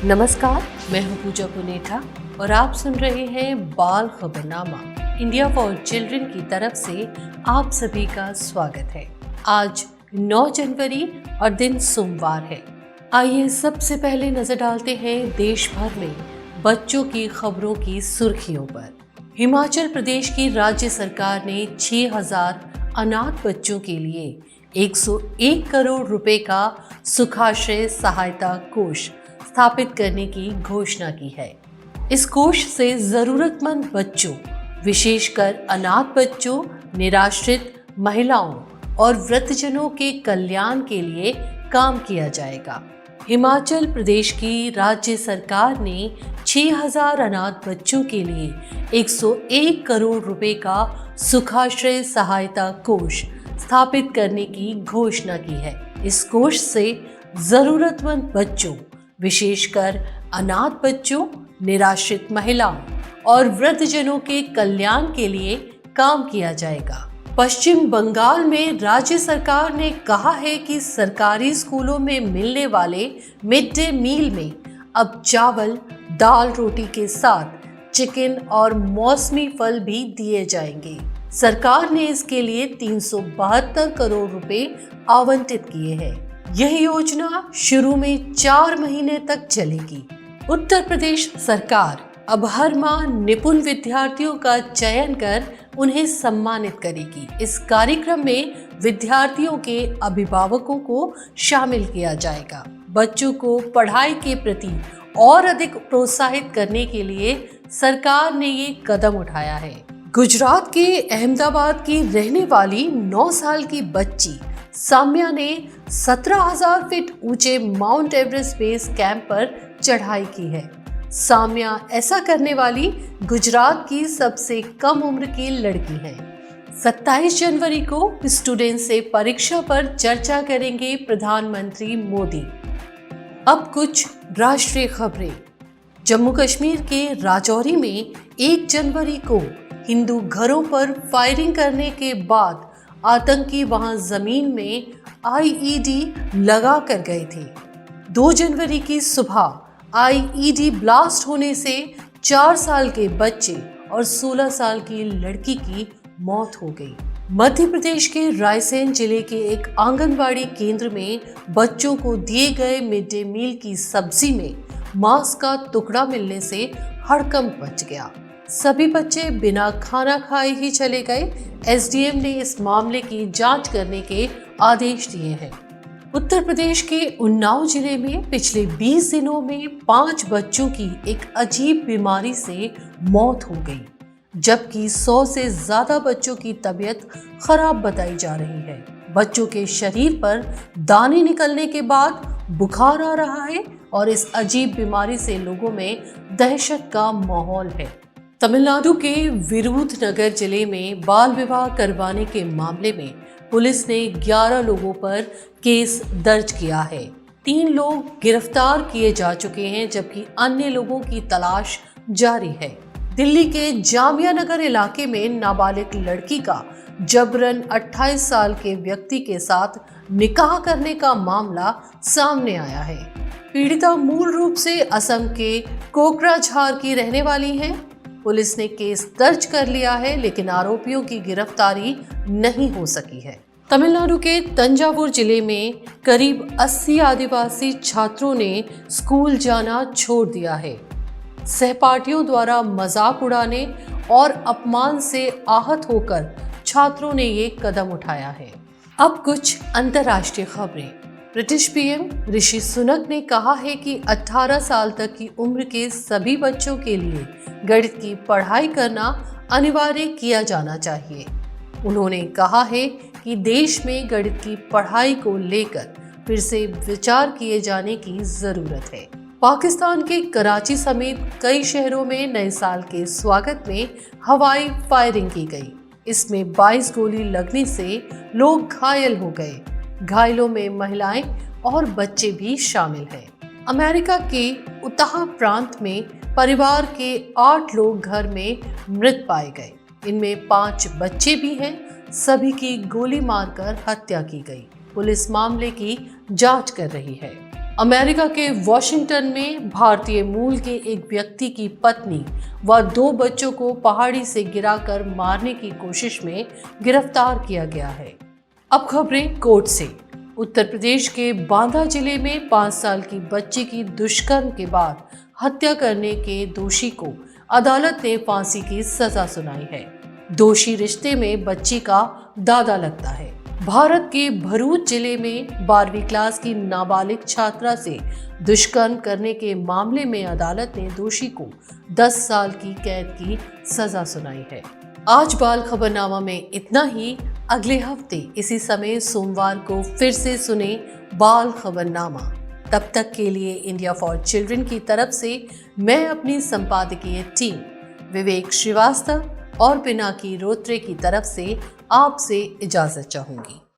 नमस्कार, मैं हूं पूजा पुनेठा और आप सुन रहे हैं बाल खबरनामा इंडिया फॉर चिल्ड्रन की तरफ से आप सभी का स्वागत है। आज 9 जनवरी और दिन सोमवार है। आइए सबसे पहले नजर डालते हैं देश भर में बच्चों की खबरों की सुर्खियों पर। हिमाचल प्रदेश की राज्य सरकार ने 6000 अनाथ बच्चों के लिए 101 करोड़ रुपए का सुखाश्रय सहायता कोष स्थापित करने की घोषणा की है। इस कोष से जरूरतमंद बच्चों, विशेषकर अनाथ बच्चों, निराश्रित महिलाओं और वृद्धजनों के कल्याण के लिए काम किया जाएगा। हिमाचल प्रदेश की राज्य सरकार ने 6000 अनाथ बच्चों के लिए 101 करोड़ रुपए का सुखाश्रय सहायता कोष स्थापित करने की घोषणा की है। इस कोष से जरूरतमंद बच्चों, विशेषकर अनाथ बच्चों, निराश्रित महिलाओं और वृद्धजनों के कल्याण के लिए काम किया जाएगा। पश्चिम बंगाल में राज्य सरकार ने कहा है कि सरकारी स्कूलों में मिलने वाले मिड डे मील में अब चावल, दाल, रोटी के साथ चिकन और मौसमी फल भी दिए जाएंगे। सरकार ने इसके लिए 372 करोड़ रुपए आवंटित किए हैं। यह योजना शुरू में 4 महीने तक चलेगी। उत्तर प्रदेश सरकार अब हर माह निपुण विद्यार्थियों का चयन कर उन्हें सम्मानित करेगी। इस कार्यक्रम में विद्यार्थियों के अभिभावकों को शामिल किया जाएगा। बच्चों को पढ़ाई के प्रति और अधिक प्रोत्साहित करने के लिए सरकार ने ये कदम उठाया है। गुजरात के अहमदाबाद की रहने वाली 9 साल की बच्ची साम्या ने 17,000 फीट ऊंचे माउंट एवरेस्ट बेस कैंप पर चढ़ाई की है। साम्या ऐसा करने वाली गुजरात की सबसे कम उम्र की लड़की है। 27 जनवरी को स्टूडेंट से परीक्षा पर चर्चा करेंगे प्रधानमंत्री मोदी। अब कुछ राष्ट्रीय खबरें। जम्मू कश्मीर के राजौरी में 1 जनवरी को हिंदू घरों पर फायरिंग करने के बाद आतंकी वहां जमीन में आईईडी लगा कर गए थे। 2 जनवरी की सुबह आईईडी ब्लास्ट होने से 4 साल के बच्चे और 16 साल की लड़की की मौत हो गई। मध्य प्रदेश के रायसेन जिले के एक आंगनबाड़ी केंद्र में बच्चों को दिए गए मिड डे मील की सब्जी में मांस का टुकड़ा मिलने से हड़कंप मच गया। सभी बच्चे बिना खाना खाए ही चले गए। एसडीएम ने इस मामले की जांच करने के आदेश दिए हैं। उत्तर प्रदेश के उन्नाव जिले में पिछले 20 दिनों में 5 बच्चों की एक अजीब बीमारी से मौत हो गई, जबकि 100 से ज्यादा बच्चों की तबीयत खराब बताई जा रही है। बच्चों के शरीर पर दाने निकलने के बाद बुखार आ रहा है और इस अजीब बीमारी से लोगों में दहशत का माहौल है। तमिलनाडु के विरुधनगर जिले में बाल विवाह करवाने के मामले में पुलिस ने 11 लोगों पर केस दर्ज किया है। 3 लोग गिरफ्तार किए जा चुके हैं, जबकि अन्य लोगों की तलाश जारी है। दिल्ली के जामिया नगर इलाके में नाबालिग लड़की का जबरन 28 साल के व्यक्ति के साथ निकाह करने का मामला सामने आया है। पीड़िता मूल रूप से असम के कोकराझार की रहने वाली है। पुलिस ने केस दर्ज कर लिया है, लेकिन आरोपियों की गिरफ्तारी नहीं हो सकी है। तमिलनाडु के तंजावुर जिले में करीब 80 आदिवासी छात्रों ने स्कूल जाना छोड़ दिया है। सहपाठियों द्वारा मजाक उड़ाने और अपमान से आहत होकर छात्रों ने ये कदम उठाया है। अब कुछ अंतर्राष्ट्रीय खबरें। ब्रिटिश पीएम ऋषि सुनक ने कहा है कि 18 साल तक की उम्र के सभी बच्चों के लिए गणित की पढ़ाई करना अनिवार्य किया जाना चाहिए। उन्होंने कहा है कि देश में गणित की पढ़ाई को लेकर फिर से विचार किए जाने की जरूरत है। पाकिस्तान के कराची समेत कई शहरों में नए साल के स्वागत में हवाई फायरिंग की गई। इसमें 22 गोली लगने से लोग घायल हो गए। घायलों में महिलाएं और बच्चे भी शामिल हैं। अमेरिका के उताह प्रांत में परिवार के 8 लोग घर में मृत पाए गए। इनमें 5 बच्चे भी हैं। सभी की गोली मारकर हत्या की गई। पुलिस मामले की जांच कर रही है। अमेरिका के वॉशिंगटन में भारतीय मूल के एक व्यक्ति की पत्नी व 2 बच्चों को पहाड़ी से गिराकर मारने की कोशिश में गिरफ्तार किया गया है। अब खबरें कोर्ट से। उत्तर प्रदेश के बांदा जिले में 5 साल की बच्ची की दुष्कर्म के बाद हत्या करने के दोषी को अदालत ने फांसी की सजा सुनाई है। दोषी रिश्ते में बच्ची का दादा लगता है। भारत के भरूच जिले में 12वीं क्लास की नाबालिग छात्रा से दुष्कर्म करने के मामले में अदालत ने दोषी को 10 साल की कैद की सजा सुनाई है। आज बाल खबरनामा में इतना ही। अगले हफ्ते इसी समय सोमवार को फिर से सुने बाल खबरनामा। तब तक के लिए इंडिया फॉर चिल्ड्रन की तरफ से मैं अपनी संपादकीय टीम विवेक श्रीवास्तव और पिनाकी रोत्रे की तरफ से आपसे इजाजत चाहूंगी।